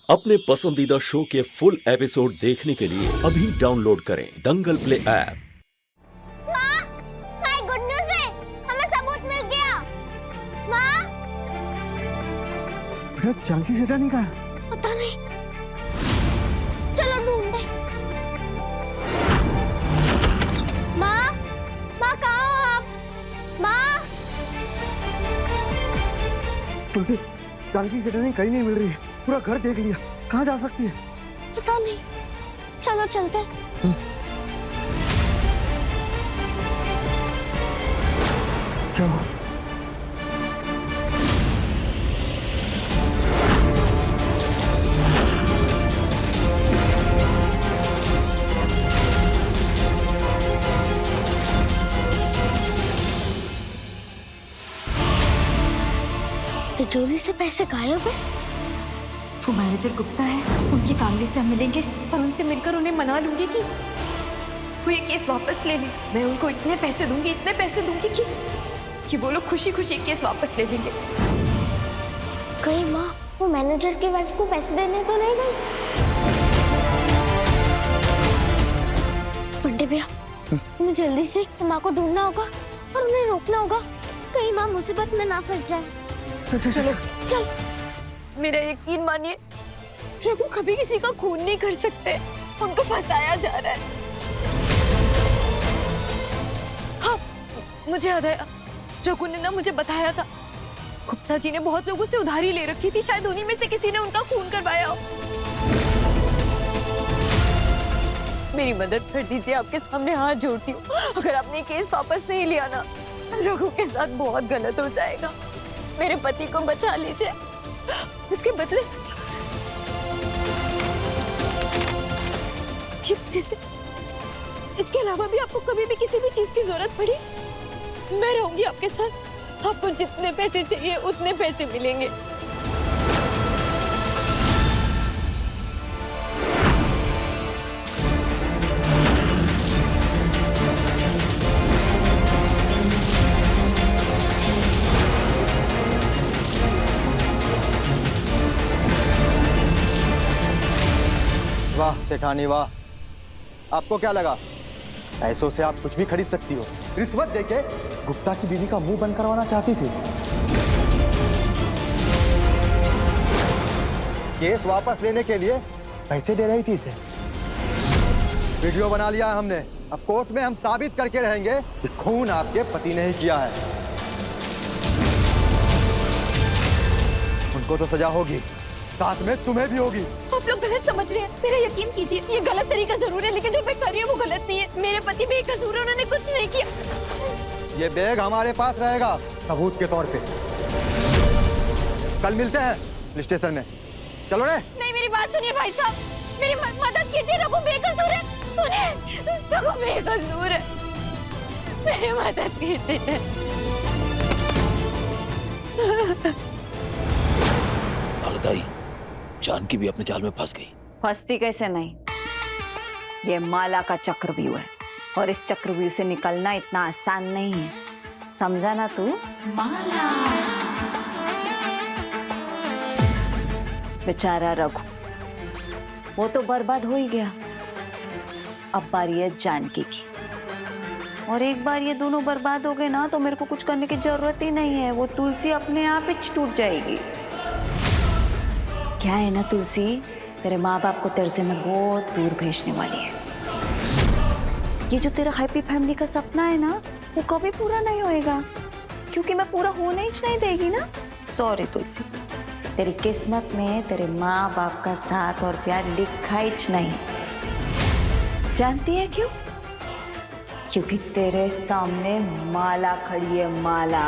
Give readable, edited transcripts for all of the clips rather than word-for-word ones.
अपने पसंदीदा शो के फुल एपिसोड देखने के लिए अभी डाउनलोड करें दंगल प्ले ऐप। माँ, माँ गुड न्यूज़ है, हमें सबूत मिल गया। माँ, बेटा जानकी सेठानी कहाँ है? पता नहीं, चलो ढूंढते। माँ, माँ कहाँ हो आप? माँ, तुलसी, जानकी सेठानी कहीं नहीं मिल रही है। पूरा घर देख लिया, कहाँ जा सकती है? पता नहीं, चलो चलते। क्या हुआ? तिजोरी से पैसे गायब है। वो मैनेजर गुप्ता है, उनकी फैमिली से हम मिलेंगे और उनसे मिलकर उन्हें मना लूंगी कि वो ये केस वापस ले लें। मैं उनको इतने पैसे दूंगी कि वो लोग खुशी खुशी केस वापस ले लेंगे। कहीं माँ वो मैनेजर की वाइफ को पैसे देने तो नहीं गई? बंटे भैया, तुम्हें जल्दी से माँ को ढूंढना होगा और उन्हें रोकना होगा, कहीं माँ मुसीबत में ना फंस जाए। चलो चल। मेरा यकीन मानिए, रघु कभी किसी का खून नहीं कर सकते। उनको फंसाया जा रहा है। हाँ, मुझे याद आया, रघु ने ना मुझे बताया था, गुप्ता जी ने बहुत लोगों से उधारी ले रखी थी। शायद उन्हीं में से किसी ने उनका खून करवाया हो। मेरी मदद कर दीजिए, आपके सामने हाथ जोड़ती हूँ। अगर आपने केस वापस नहीं लिया ना, तो रघु के साथ बहुत गलत हो जाएगा। मेरे पति को बचा लीजिए, उसके बदले ये पैसे, इसके अलावा भी आपको कभी भी किसी भी चीज की जरूरत पड़ी, मैं रहूंगी आपके साथ। आपको जितने पैसे चाहिए उतने पैसे मिलेंगे। वाह सेठानी वाह, आपको क्या लगा पैसों से आप कुछ भी खरीद सकती हो? रिश्वत देके गुप्ता की बीवी का मुंह बंद करवाना चाहती थी। केस वापस लेने के लिए पैसे दे रही थी इसे। वीडियो बना लिया है हमने, अब कोर्ट में हम साबित करके रहेंगे कि खून आपके पति ने ही किया है। उनको तो सजा होगी, साथ में तुम्हें भी होगी। आप लोग गलत समझ रहे हैं, मेरा यकीन कीजिए। ये गलत तरीका जरूर है, लेकिन जो मैं कर रही हूँ वो गलत नहीं है। मेरे पति बेकसूर है, उन्होंने कुछ नहीं किया। ये बैग हमारे पास रहेगा सबूत के तौर पे। कल मिलते हैं पुलिस स्टेशन में, चलो रे। नहीं, मेरी बात सुनिए भाई साहब, मेरी मदद कीजिए। रघु बेकसूर है, रघु बेकसूर है, मेरी मदद कीजिए। अलदाई, जानकी भी अपने जाल में फंस गई। फंसती कैसे नहीं, ये माला का चक्रव्यूह है और इस चक्रव्यूह से निकलना इतना आसान नहीं है, समझा ना तू? माला बेचारा रघु, वो तो बर्बाद हो ही गया। अब बारी है जानकी की, और एक बार ये दोनों बर्बाद हो गए ना, तो मेरे को कुछ करने की जरूरत ही नहीं है। वो तुलसी अपने आप ही टूट जाएगी। क्या है ना तुलसी, तेरे माँ बाप को तेरे से मैं बहुत दूर भेजने वाली है। ये जो तेरा हैप्पी फैमिली का सपना है ना, वो कभी पूरा नहीं होएगा, क्योंकि मैं पूरा होने ही नहीं देगी ना। सॉरी तुलसी, तेरी किस्मत में तेरे माँ बाप का साथ और प्यार लिखा ही नहीं। जानती है क्यों? क्योंकि तेरे सामने माला खड़ी है, माला।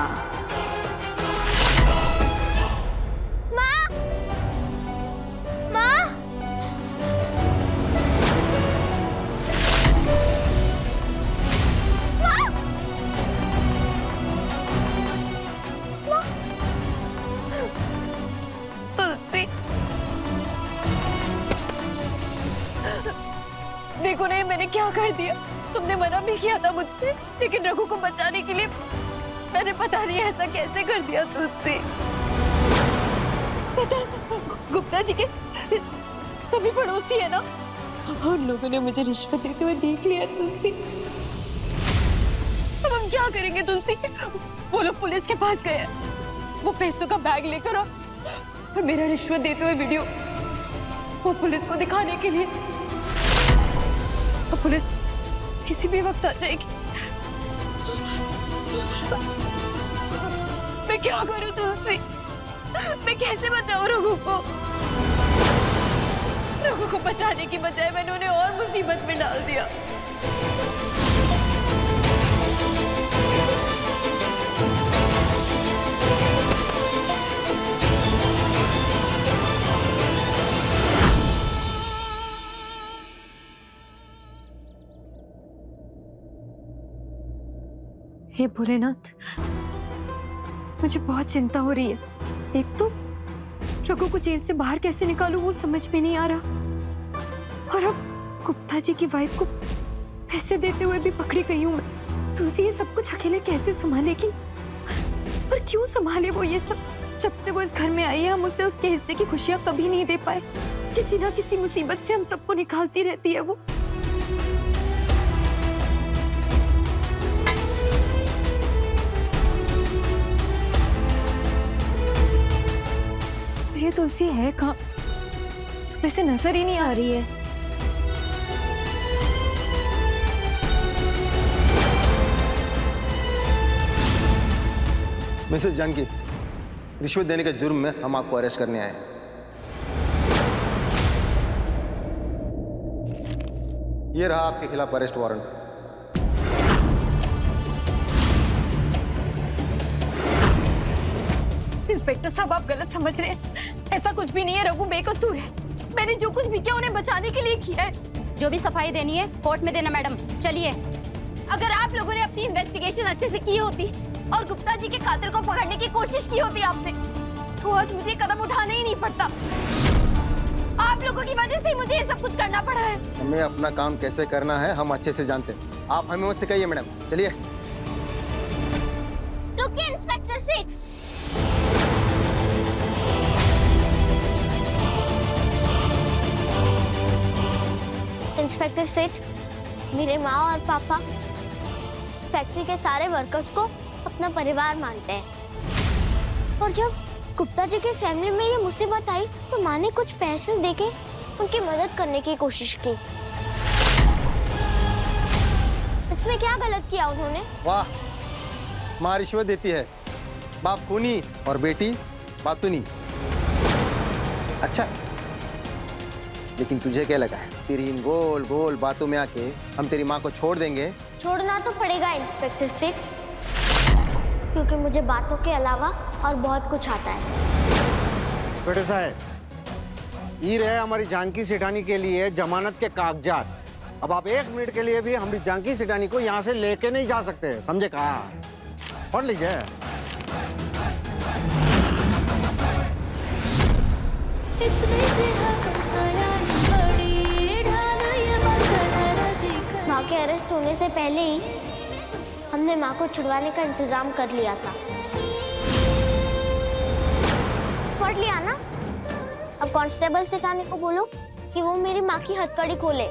देखो नहीं, मैंने क्या कर दिया। तुमने मना भी किया था मुझसे, लेकिन रघु को बचाने के लिए मैंने पता नहीं ऐसा कैसे कर दिया तुझसे। पता गुप्ता जी के सभी पड़ोसी है ना, उन लोगों ने मुझे रिश्वत देते हुए देख लिया तुलसी। अब हम क्या करेंगे तुलसी? वो लोग पुलिस के पास गए हैं, वो पैसों का बैग लेकर और मेरा रिश्वत देते हुए वीडियो वो पुलिस को दिखाने के लिए। अब पुलिस किसी भी वक्त आ जाएगी। मैं क्या करूं तुलसी? मैं कैसे बचाऊं रघु को? रघु को बचाने की बजाय मैंने उन्हें और मुसीबत में डाल दिया। हे भोलेनाथ, मुझे बहुत चिंता हो रही है। एक तो रघु को जेल से बाहर कैसे निकालूं वो समझ में नहीं आ रहा, और अब गुप्ता जी की वाइफ को पैसे देते हुए भी पकड़ी गई हूं मैं। तुलसी ये सब कुछ अकेले कैसे संभालेगी? और क्यों संभाले वो ये सब? जब से वो इस घर में आई है हम उसे उसके हिस्से की खुशियां कभी नहीं दे पाए। किसी ना किसी मुसीबत से हम सबको निकालती रहती है वो। ये तुलसी है कहाँ? सुबह से नजर ही नहीं आ रही है। मिसेस जानकी, रिश्वत देने के जुर्म में हम आपको अरेस्ट करने आए हैं। ये रहा आपके खिलाफ अरेस्ट वारंट। इंस्पेक्टर साहब, आप गलत समझ रहे हैं। ऐसा कुछ भी नहीं है, रघु बेकसूर है। मैंने जो कुछ भी किया उन्हें बचाने के लिए किया है। जो भी सफाई देनी है कोर्ट में देना मैडम। चलिए। अगर आप लोगों ने अपनी इन्वेस्टिगेशन अच्छे से की होती और गुप्ता जी के कातिल को पकड़ने की कोशिश की होती आपने, तो आज मुझे कदम उठाना ही नहीं पड़ता। आप लोगों की वजह से मुझे ये सब कुछ करना पड़ा है। हमें अपना काम कैसे करना है हम अच्छे से जानते हैं। आप हमें मत सिखाइए मैडम। चलिए। रुकिए इंस्पेक्टर सेठ। इंस्पेक्टर सेठ, मेरे माँ और पापा इस फैक्ट्री के सारे वर्कर्स को अपना परिवार मानते हैं, और जब गुप्ता जी की फैमिली में ये मुसीबत आई तो माँ ने कुछ पैसे देके उनकी मदद करने की कोशिश की। इसमें क्या गलत किया उन्होंने? वाह, माँ रिश्वत देती है, बाप खूनी और बेटी बातूनी। अच्छा, लेकिन तुझे क्या लगा है तेरी इन गोल गोल बातों में आके हम तेरी माँ को छोड़ देंगे? छोड़ना तो पड़ेगा इंस्पेक्टर सेठ, क्योंकि मुझे बातों के अलावा और बहुत कुछ आता है। इंस्पेक्टर साहब, ये रहे हमारी जानकी सेठानी के लिए जमानत के कागजात। अब आप 1 मिनट के लिए भी हमारी जानकी सेठानी को यहाँ से लेके नहीं जा सकते, समझे? कहा पढ़ लीजिए। माँ के अरेस्ट होने से पहले ही हमने माँ को छुड़वाने का इंतजाम कर लिया था। पढ़ लिया ना? अब कांस्टेबल सेठानी को बोलो कि वो मेरी माँ की हथकड़ी खोले।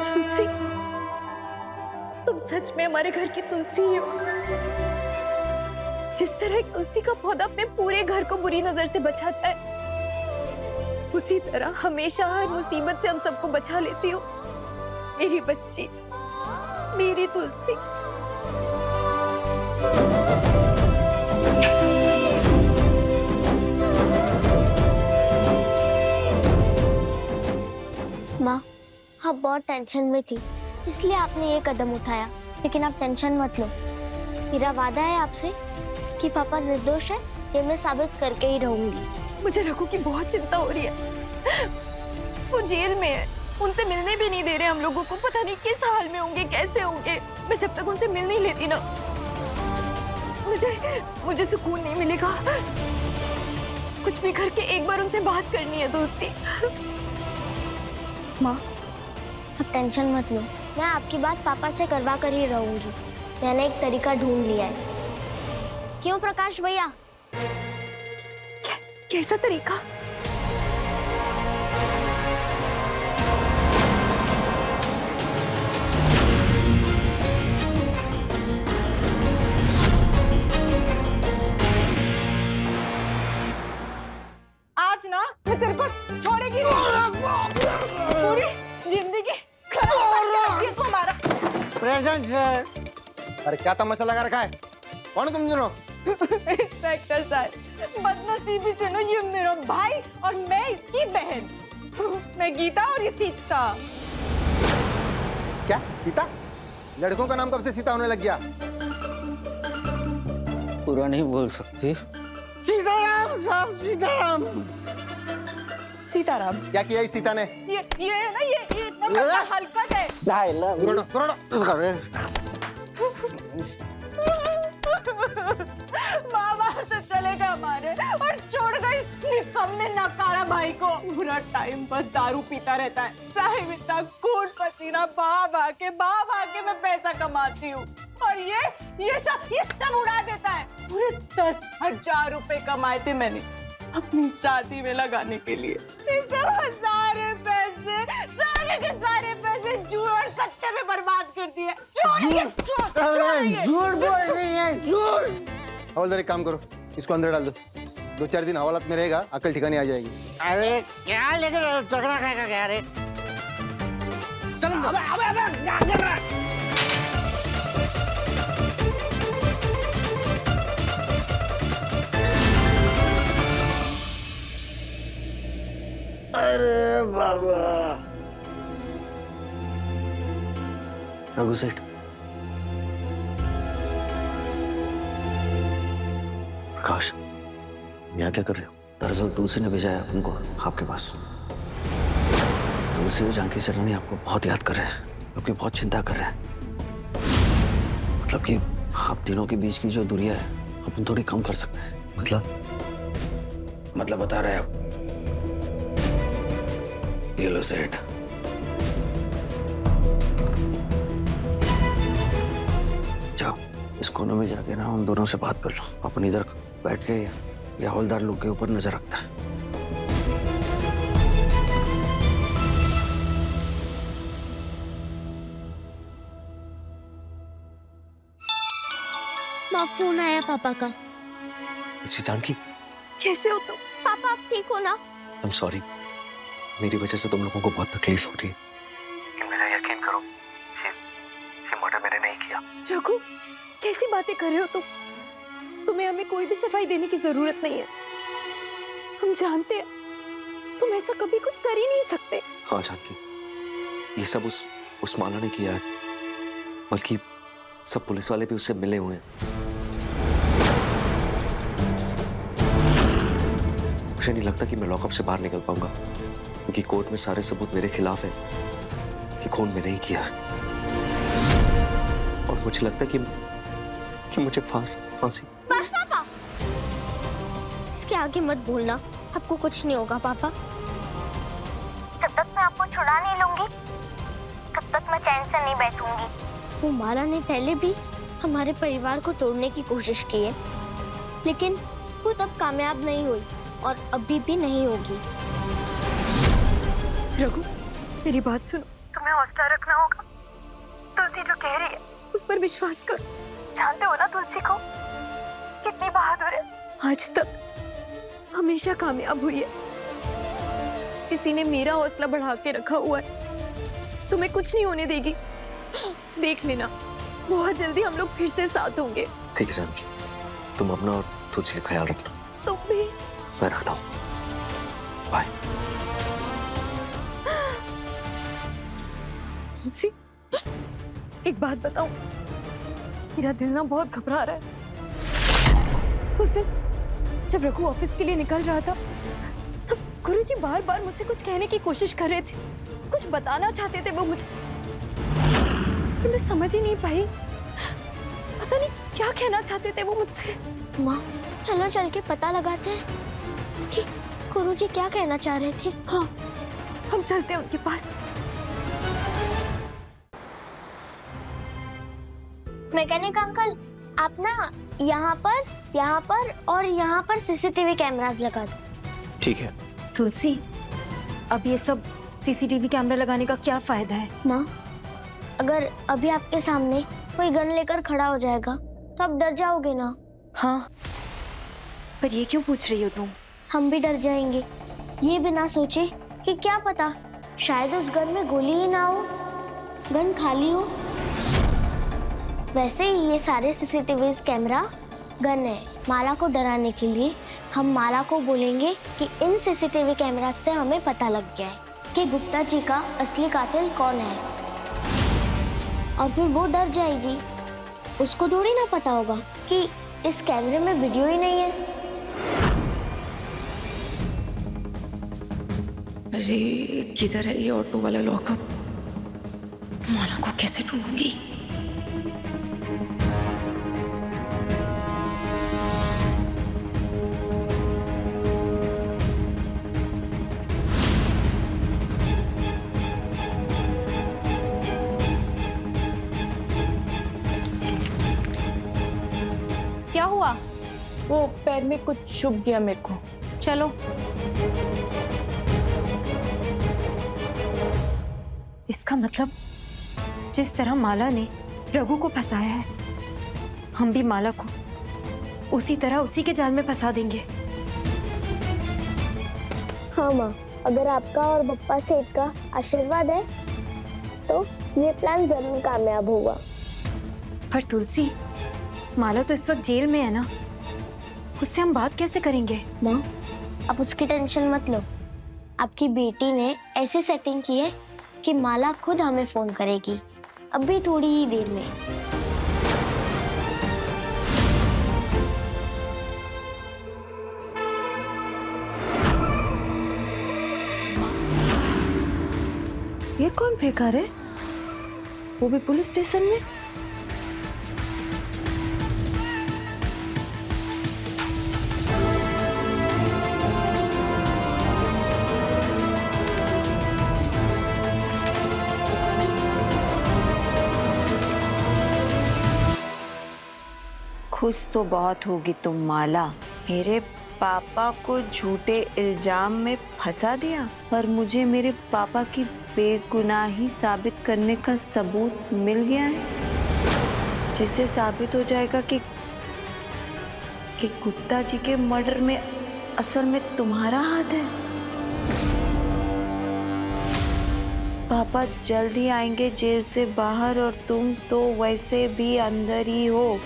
तुलसी, तुम सच में हमारे घर की तुलसी हो। जिस तरह एक तुलसी का पौधा अपने पूरे घर को बुरी नजर से बचाता है, उसी तरह हमेशा हर मुसीबत से हम सबको बचा लेती हो। मेरी बच्ची, मेरी तुलसी। माँ, आप बहुत टेंशन में थी, इसलिए आपने ये कदम उठाया, लेकिन आप टेंशन मत लो। मेरा वादा है आपसे कि पापा निर्दोष है, ये मैं साबित करके ही रहूंगी। मुझे रघु की बहुत चिंता हो रही है। वो जेल में है, उनसे मिलने भी नहीं दे रहे हम लोगों को। पता नहीं किस हाल में होंगे, कैसे होंगे। मैं जब तक उनसे मिल नहीं लेती ना, मुझे सुकून नहीं मिलेगा। कुछ भी करके एक बार उनसे बात करनी है तुलसी। माँ, अब टेंशन मत लो, मैं आपकी बात पापा से करवा कर ही रहूंगी। मैंने एक तरीका ढूंढ लिया है। क्यों प्रकाश भैया? कैसा तरीका? आज ना मैं तेरे को छोड़ेगी नहीं। पूरी जिंदगी खराब कर दिया तू हमारा। Present sir. अरे क्या तमाशा लगा रखा है? कौन है तुम दोनों? इंस्पेक्टर साहब, बदनसीबी से ना ये मेरा भाई और मैं इसकी बहन। मैं गीता और ये सीता। क्या सीता? लड़कों का नाम कब से सीता होने लग गया? पूरा नहीं बोल सकती। सीताराम साहब, सीताराम। सीताराम। क्या किया इस सीता ने? ये है ना, ये इतना बड़ा हलकट है। बाबा तो चले गए हमारे और छोड़ गई हमने नकारा भाई को। पूरा टाइम बस दारू पीता रहता है। साहिब इतना खून पसीना बहा के मैं पैसा कमाती हूँ और ये सब उड़ा देता है। पूरे 10,000 रुपए कमाए थे मैंने अपनी शादी में लगाने के लिए। इसने सारे पैसे जुए और सट्टे में बर्बाद कर दिए। झूठ बोल रही है, झूठ। हवलदार एक काम करो, इसको अंदर डाल दो। 2-4 दिन हवालात में रहेगा, अकल ठिकाने आ जाएगी। अरे क्या लेके झगड़ा खाएगा क्या रे? चलो अबे क्या कर रहा है? अरे बाबा। रघु सेठ, प्रकाश, यहाँ क्या कर रहे हो? दरअसल तुलसी ने भेजा है उनको आपके पास। तुलसी और जानकी सेठानी आपको बहुत याद कर रहे हैं, आपकी बहुत चिंता कर रहे हैं। मतलब कि आप तीनों के बीच की जो दूरी है अपन थोड़ी कम कर सकते हैं। मतलब बता रहे हैं आप। ये लो सेठ, जाओ इस कोने में जाके ना उन दोनों से बात कर लो। अपन इधर बैठ के या हवलदार लोग के ऊपर नजर रखता है। फोन आया पापा का। जानकी, कैसे हो तुम? पापा आप ठीक हो ना? आई एम सॉरी, मेरी वजह से तुम लोगों को बहुत तकलीफ हो रही है। लेकिन मेरा यकीन करो, ये मर्डर मैंने नहीं किया। रघु, कैसी बातें कर रहे हो तुम? तुम्हें हमें कोई भी सफाई देने की जरूरत नहीं है। हम जानते हैं तुम ऐसा कभी कुछ कर ही नहीं सकते। हाँ जानकी, ये सब उस माला ने किया है, बल्कि सब पुलिस वाले भी उससे मिले हुए हैं। मुझे नहीं लगता कि मैं लॉकअप से बाहर निकल पाऊंगा, क्योंकि कोर्ट में सारे सबूत मेरे खिलाफ हैं कि खून मैंने ही किया है। और मुझे लगता है कि मुझे फांसी। बस पापा, इसके आगे मत बोलना, आपको कुछ नहीं होगा पापा। जब तक मैं आपको छुड़ा नहीं लूंगी तब तक मैं चैन से नहीं बैठूंगी। वो माला ने पहले भी हमारे परिवार को तोड़ने की कोशिश की है, लेकिन वो तब कामयाब नहीं हुई और अभी भी नहीं होगी। रघु, मेरी बात सुनो। तुम्हें हौसला रखना होगा। तुलसी जो कह रही है उस पर विश्वास करो। जानते हो ना तुलसी को कितनी बहादुर है। आज तक हमेशा कामयाब हुई है। किसी ने मेरा हौसला बढ़ा के रखा हुआ है, तुम्हें कुछ नहीं होने देगी। देख लेना, बहुत जल्दी हम लोग फिर से साथ होंगे। ठीक है जानकी, तुम अपना और तुलसी का ख्याल रखना। तुम भी। मैं रखता हूँ, बाय। तुलसी, एक बात बताऊं, मेरा दिल ना बहुत घबरा रहा है। उस दिन जब रघु ऑफिस के लिए निकल रहा था, तब गुरुजी बार बार मुझसे कुछ कहने की कोशिश कर रहे थे, कुछ बताना चाहते थे वो मुझे, पर मैं समझ ही नहीं पाई। पता नहीं क्या कहना चाहते थे वो मुझसे। माँ, चलो चल के पता लगाते हैं। कि गुरुजी क्या कहना चाह रहे थे। हाँ, हम चलते हैं उनके पास। मैकेनिक अंकल, आप ना यहाँ पर और यहाँ पर सीसीटीवी कैमरास लगा दो। ठीक है। तुलसी, अब ये सब सीसीटीवी कैमरा लगाने का क्या फायदा है? माँ, अगर अभी आपके सामने कोई गन लेकर खड़ा हो जाएगा तो आप डर जाओगे ना। हाँ, पर ये क्यों पूछ रही हो तुम? हम भी डर जाएंगे, ये बिना सोचे कि क्या पता शायद उस गन में गोली ही ना हो, गन खाली हो। वैसे ही ये सारे सीसीटीवी कैमरा गन है माला को डराने के लिए। हम माला को बोलेंगे कि इन सीसीटीवी कैमरा से हमें पता लग गया है कि गुप्ता जी का असली कातिल कौन है, और फिर वो डर जाएगी। उसको थोड़ी ना पता होगा कि इस कैमरे में वीडियो ही नहीं है। अरे किधर है ये ऑटो वाला लॉकअप? माला को कैसे ढूंढूंगी? क्या हुआ? वो पैर में कुछ चुभ गया मेरे को। चलो। इसका मतलब जिस तरह माला ने रघु को फंसाया है, हम भी माला को उसी तरह उसी के जाल में फंसा देंगे। हाँ माँ, अगर आपका और बप्पा सेठ का आशीर्वाद है तो ये प्लान जरूर कामयाब होगा। पर तुलसी, माला तो इस वक्त जेल में है ना, उससे हम बात कैसे करेंगे? माँ, आप उसकी टेंशन मत लो। आपकी बेटी ने ऐसी सेटिंग की है कि माला खुद हमें फोन करेगी, अभी थोड़ी ही देर में। ये कौन फेंका रे? वो भी पुलिस स्टेशन में? खुश तो बहुत होगी तुम माला। मेरे पापा को झूठे इल्जाम में फंसा दिया, पर मुझे मेरे पापा की बेगुनाही साबित करने का सबूत मिल गया है, जिससे साबित हो जाएगा कि गुप्ता जी के मर्डर में असल में तुम्हारा हाथ है। पापा जल्द ही आएंगे जेल से बाहर, और तुम तो वैसे भी अंदर ही हो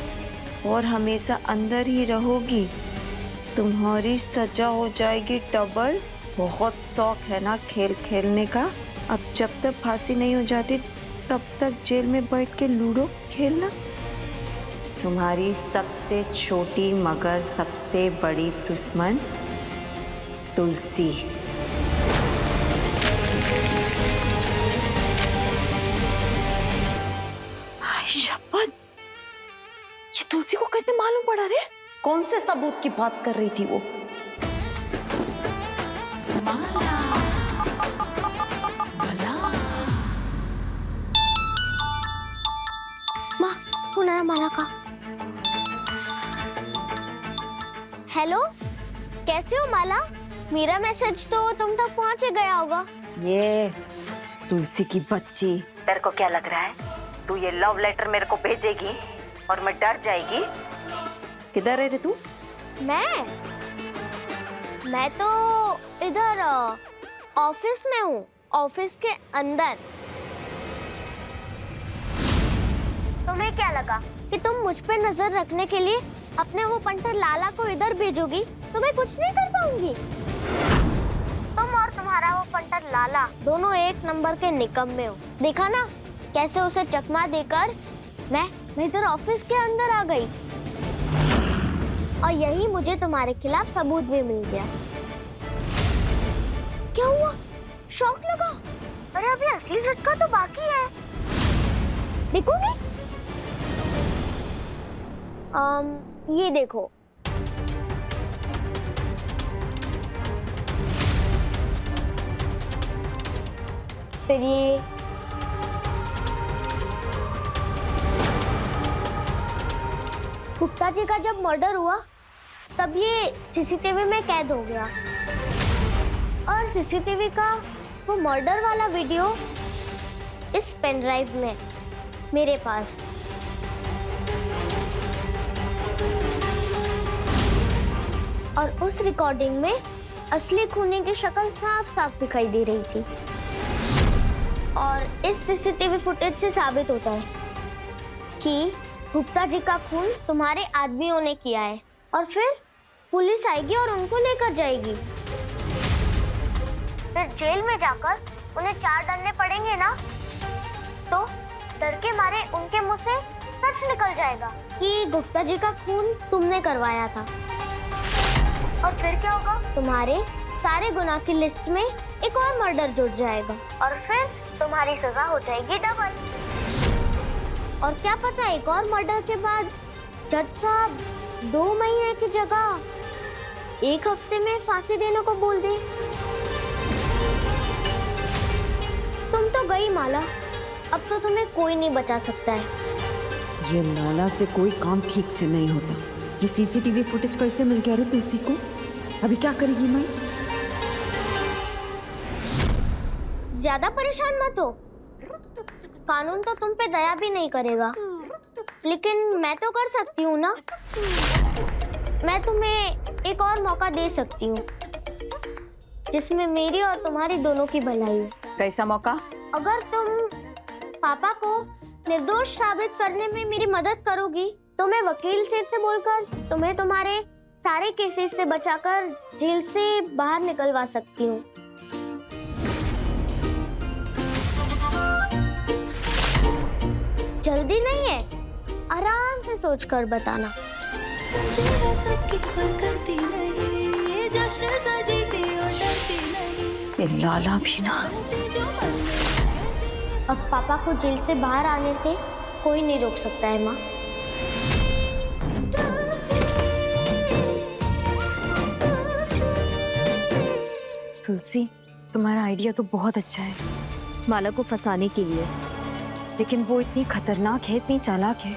और हमेशा अंदर ही रहोगी। तुम्हारी सजा हो जाएगी डबल। बहुत शौक है ना खेल खेलने का? अब जब तक फांसी नहीं हो जाती तब तक जेल में बैठ के लूडो खेलना। तुम्हारी सबसे छोटी मगर सबसे बड़ी दुश्मन तुलसी। शपथ, ये तुलसी को कैसे मालूम पड़ा रे? कौन से सबूत की बात कर रही थी वो? माँ, फोन आया माला का। हेलो, कैसे हो माला? मेरा मैसेज तो तुम तक पहुंच ही गया होगा। ये तुलसी की बच्ची, तेरे को क्या लग रहा है तू ये लव लेटर मेरे को भेजेगी और मैं डर जाएगी? किधर है रे तू? मैं तो इधर ऑफिस में हूँ, ऑफिस के अंदर। तुम्हें क्या लगा कि तुम मुझ पे नजर रखने के लिए अपने वो पंटर लाला को इधर भेजोगी? तुम्हें कुछ नहीं कर पाऊंगी। तुम और तुम्हारा वो पंटर लाला दोनों एक नंबर के निकम्मे हो। देखा ना कैसे उसे चकमा देकर मैं इधर ऑफिस के अंदर आ गई, और यही मुझे तुम्हारे खिलाफ सबूत भी मिल गया। क्या हुआ? शौक लगा? अरे अभी असली झटका तो बाकी है, देखोगे? ये देखो। फिर ये गुप्ता जी का जब मर्डर हुआ तब ये सीसीटीवी में कैद हो गया और सीसीटीवी का वो मर्डर वाला वीडियो इस पेन ड्राइव में मेरे पास। और उस रिकॉर्डिंग में असली खूनी की शक्ल साफ साफ दिखाई दे रही थी। और इस सीसीटीवी फुटेज से साबित होता है कि गुप्ता जी का खून तुम्हारे आदमियों ने किया है और फिर पुलिस आएगी और उनको लेकर जाएगी। फिर जेल में जाकर उन्हें 4 डंडे पड़ेंगे ना, तो डर के मारे उनके मुंह से सच निकल जाएगा कि गुप्ता जी का खून तुमने करवाया था। और फिर क्या होगा? तुम्हारे सारे गुनाह की लिस्ट में एक और मर्डर जुड़ जाएगा और फिर तुम्हारी सजा हो जाएगी डबल। और क्या पता, एक और मर्डर के बाद जज साहब 2 महीने की जगह 1 हफ्ते में फांसी देने को बोल दे। तुम तो गई माला, अब तो तुम्हें कोई नहीं बचा सकता है। ये लाला से कोई काम ठीक से नहीं होता। ये सीसीटीवी फुटेज कैसे मिल गया रे तुलसी को? अभी क्या करेगी मैं? ज्यादा परेशान मत हो, कानून तो तुम पे दया भी नहीं करेगा, लेकिन मैं तो कर सकती हूँ ना। मैं तुम्हें एक और मौका दे सकती हूँ जिसमें मेरी और तुम्हारी दोनों की भलाई हो। कैसा मौका? अगर तुम पापा को निर्दोष साबित करने में मेरी मदद करोगी तो मैं वकील सेठ से बोलकर तुम्हें तुम्हारे सारे केसेस से बचाकर जेल से बाहर निकलवा सकती हूँ। जल्दी नहीं है, आराम से सोचकर बताना। ये लाला भी ना। अब पापा को जेल से बाहर आने से कोई नहीं रोक सकता है माँ। तुलसी, तुम्हारा आइडिया तो बहुत अच्छा है माला को फंसाने के लिए, लेकिन वो इतनी खतरनाक है, इतनी चालाक है।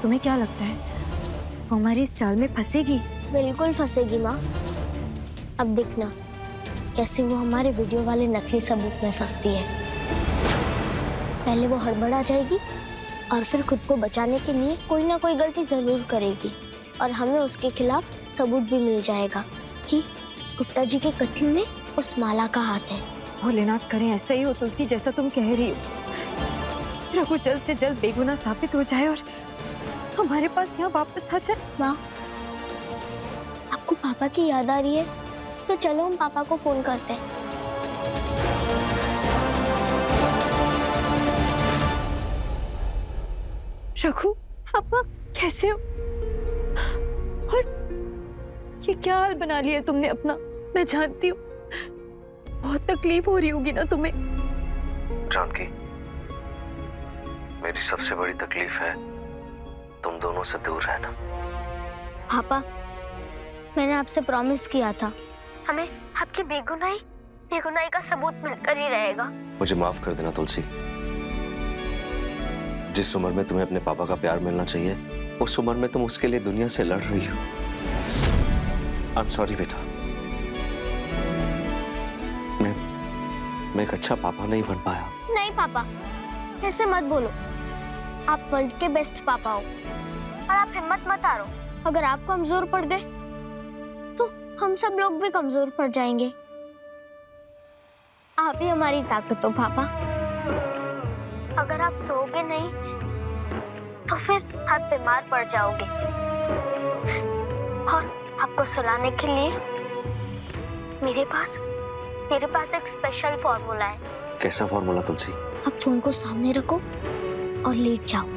तुम्हें क्या लगता है वो हमारी इस चाल में फंसेगी? बिल्कुल फंसेगी माँ। अब देखना कैसे वो हमारे वीडियो वाले नकली सबूत में फंसती है। पहले वो हड़बड़ा जाएगी और फिर खुद को बचाने के लिए कोई ना कोई गलती जरूर करेगी और हमें उसके खिलाफ सबूत भी मिल जाएगा कि गुप्ता जी के कत्ल में उस माला का हाथ है। भोलेनाथ करे ऐसा ही हो तुलसी, जैसा तुम कह रही हो। रघु जल्द से जल्द बेगुनाह साबित हो जाए और हमारे पास यहाँ वापस आ जाए। माँ, आपको पापा की याद आ रही है तो चलो हम पापा को फोन करते हैं। रघु, पापा कैसे हो? और ये क्या हाल बना लिया तुमने अपना? मैं जानती हूँ बहुत तकलीफ हो रही होगी ना तुम्हें। जानकी, मेरी सबसे बड़ी तकलीफ है तुम दोनों से दूर रहना। पापा, मैंने आपसे प्रॉमिस किया था हमें आपकी बेगुनाही का सबूत मिलकर ही रहेगा। मुझे माफ कर देना तुलसी। जिस उम्र में तुम्हें अपने पापा का प्यार मिलना चाहिए उस उम्र में तुम उसके लिए दुनिया से लड़ रही हो। आई एम सॉरी बेटा, मैं एक अच्छा पापा नहीं बन पाया। नहीं पापा, ऐसे मत बोलो। आप वर्ल्ड के बेस्ट पापा हो और आप हिम्मत मत हारो। अगर आप कमजोर पड़ गए तो हम सब लोग भी कमजोर पड़ जाएंगे। आप ही हमारी ताकत हो पापा। अगर आप सोओगे नहीं तो फिर आप बीमार पड़ जाओगे और आपको सुलाने के लिए मेरे पास एक स्पेशल फॉर्मूला है। कैसा फॉर्मूला तुलसी? आप फोन को सामने रखो और लेट जाओ।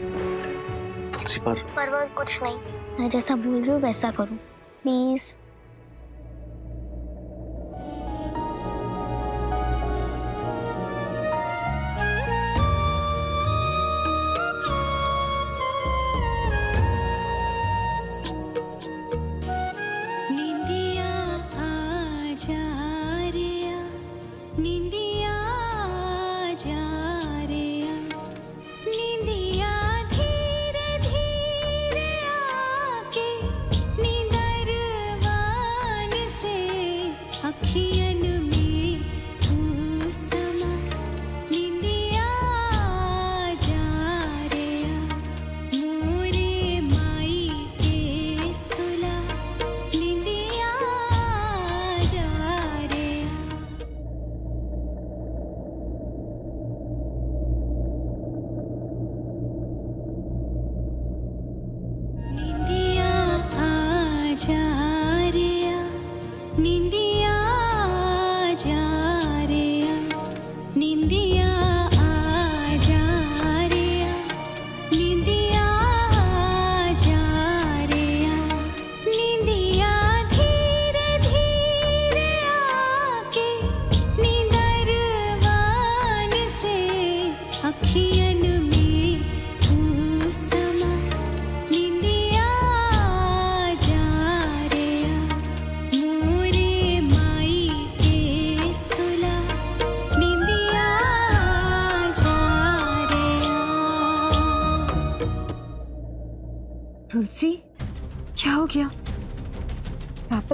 तुलसी पर वो कुछ नहीं, मैं जैसा बोल रही हूँ वैसा करो प्लीज। निंदिया आ जा रिया, निंदिया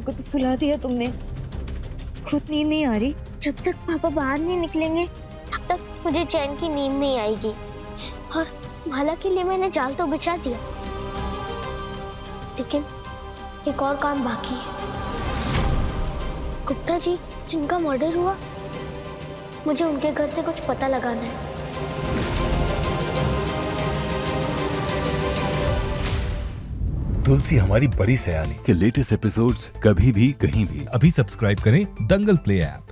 को तो सुला दिया तुमने, खुद नींद नहीं आ रही। जब तक पापा बाहर नहीं निकलेंगे तब तक मुझे चैन की नींद नहीं आएगी। और भला के लिए मैंने जाल तो बिछा दिया, लेकिन एक और काम बाकी है। गुप्ता जी जिनका मर्डर हुआ, मुझे उनके घर से कुछ पता लगाना है। तुलसी हमारी बड़ी सयानी के लेटेस्ट एपिसोड्स कभी भी कहीं भी अभी सब्सक्राइब करें दंगल प्ले ऐप।